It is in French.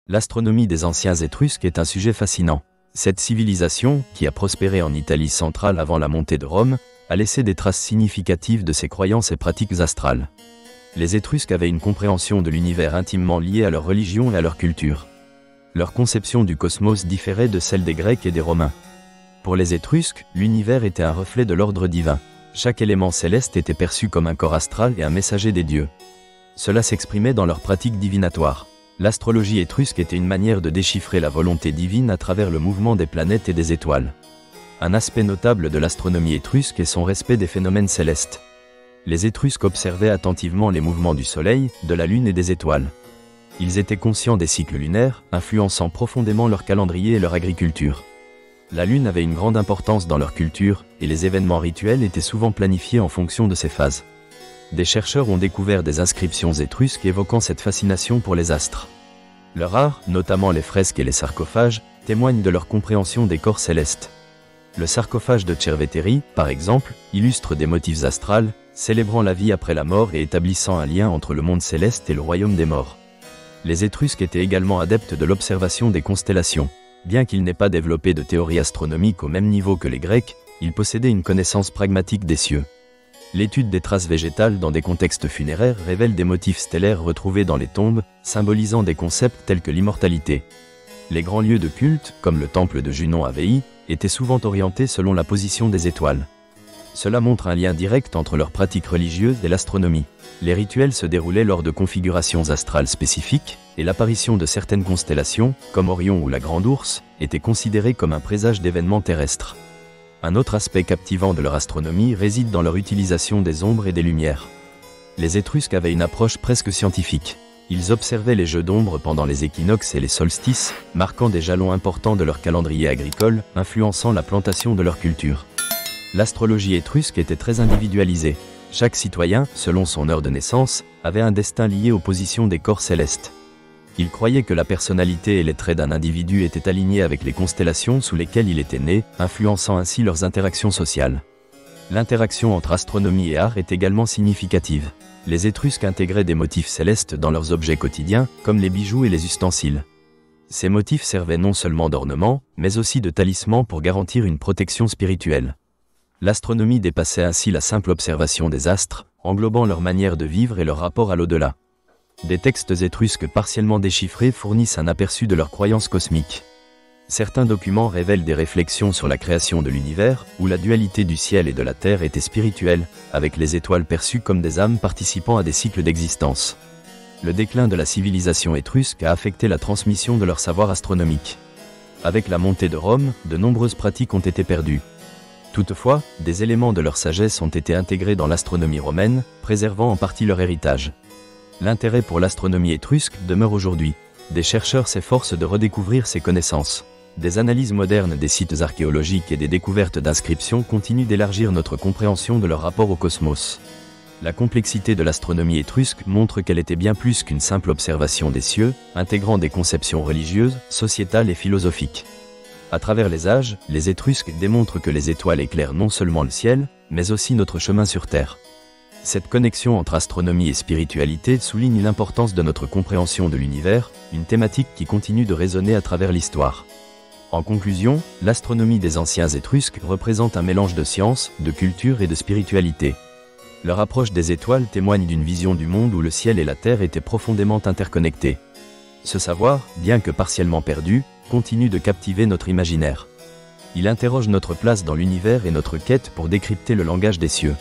L'astronomie des anciens Étrusques est un sujet fascinant. Cette civilisation, qui a prospéré en Italie centrale avant la montée de Rome, a laissé des traces significatives de ses croyances et pratiques astrales. Les Étrusques avaient une compréhension de l'univers intimement liée à leur religion et à leur culture. Leur conception du cosmos différait de celle des Grecs et des Romains. Pour les Étrusques, l'univers était un reflet de l'ordre divin. Chaque élément céleste était perçu comme un corps astral et un messager des dieux. Cela s'exprimait dans leurs pratiques divinatoires. L'astrologie étrusque était une manière de déchiffrer la volonté divine à travers le mouvement des planètes et des étoiles. Un aspect notable de l'astronomie étrusque est son respect des phénomènes célestes. Les Étrusques observaient attentivement les mouvements du Soleil, de la Lune et des étoiles. Ils étaient conscients des cycles lunaires, influençant profondément leur calendrier et leur agriculture. La Lune avait une grande importance dans leur culture, et les événements rituels étaient souvent planifiés en fonction de ces phases. Des chercheurs ont découvert des inscriptions étrusques évoquant cette fascination pour les astres. Leur art, notamment les fresques et les sarcophages, témoignent de leur compréhension des corps célestes. Le sarcophage de Cerveteri, par exemple, illustre des motifs astrals, célébrant la vie après la mort et établissant un lien entre le monde céleste et le royaume des morts. Les Étrusques étaient également adeptes de l'observation des constellations. Bien qu'ils n'aient pas développé de théorie astronomique au même niveau que les Grecs, ils possédaient une connaissance pragmatique des cieux. L'étude des traces végétales dans des contextes funéraires révèle des motifs stellaires retrouvés dans les tombes, symbolisant des concepts tels que l'immortalité. Les grands lieux de culte, comme le temple de Junon à Veii, étaient souvent orientés selon la position des étoiles. Cela montre un lien direct entre leurs pratiques religieuses et l'astronomie. Les rituels se déroulaient lors de configurations astrales spécifiques, et l'apparition de certaines constellations, comme Orion ou la Grande Ourse, était considérée comme un présage d'événements terrestres. Un autre aspect captivant de leur astronomie réside dans leur utilisation des ombres et des lumières. Les Étrusques avaient une approche presque scientifique. Ils observaient les jeux d'ombres pendant les équinoxes et les solstices, marquant des jalons importants de leur calendrier agricole, influençant la plantation de leur culture. L'astrologie étrusque était très individualisée. Chaque citoyen, selon son heure de naissance, avait un destin lié aux positions des corps célestes. Ils croyaient que la personnalité et les traits d'un individu étaient alignés avec les constellations sous lesquelles il était né, influençant ainsi leurs interactions sociales. L'interaction entre astronomie et art est également significative. Les Étrusques intégraient des motifs célestes dans leurs objets quotidiens, comme les bijoux et les ustensiles. Ces motifs servaient non seulement d'ornement, mais aussi de talisman pour garantir une protection spirituelle. L'astronomie dépassait ainsi la simple observation des astres, englobant leur manière de vivre et leur rapport à l'au-delà. Des textes étrusques partiellement déchiffrés fournissent un aperçu de leurs croyances cosmiques. Certains documents révèlent des réflexions sur la création de l'univers, où la dualité du ciel et de la terre était spirituelle, avec les étoiles perçues comme des âmes participant à des cycles d'existence. Le déclin de la civilisation étrusque a affecté la transmission de leur savoir astronomique. Avec la montée de Rome, de nombreuses pratiques ont été perdues. Toutefois, des éléments de leur sagesse ont été intégrés dans l'astronomie romaine, préservant en partie leur héritage. L'intérêt pour l'astronomie étrusque demeure aujourd'hui. Des chercheurs s'efforcent de redécouvrir ces connaissances. Des analyses modernes des sites archéologiques et des découvertes d'inscriptions continuent d'élargir notre compréhension de leur rapport au cosmos. La complexité de l'astronomie étrusque montre qu'elle était bien plus qu'une simple observation des cieux, intégrant des conceptions religieuses, sociétales et philosophiques. À travers les âges, les Étrusques démontrent que les étoiles éclairent non seulement le ciel, mais aussi notre chemin sur Terre. Cette connexion entre astronomie et spiritualité souligne l'importance de notre compréhension de l'univers, une thématique qui continue de résonner à travers l'histoire. En conclusion, l'astronomie des anciens Étrusques représente un mélange de science, de culture et de spiritualité. Leur approche des étoiles témoigne d'une vision du monde où le ciel et la terre étaient profondément interconnectés. Ce savoir, bien que partiellement perdu, continue de captiver notre imaginaire. Il interroge notre place dans l'univers et notre quête pour décrypter le langage des cieux.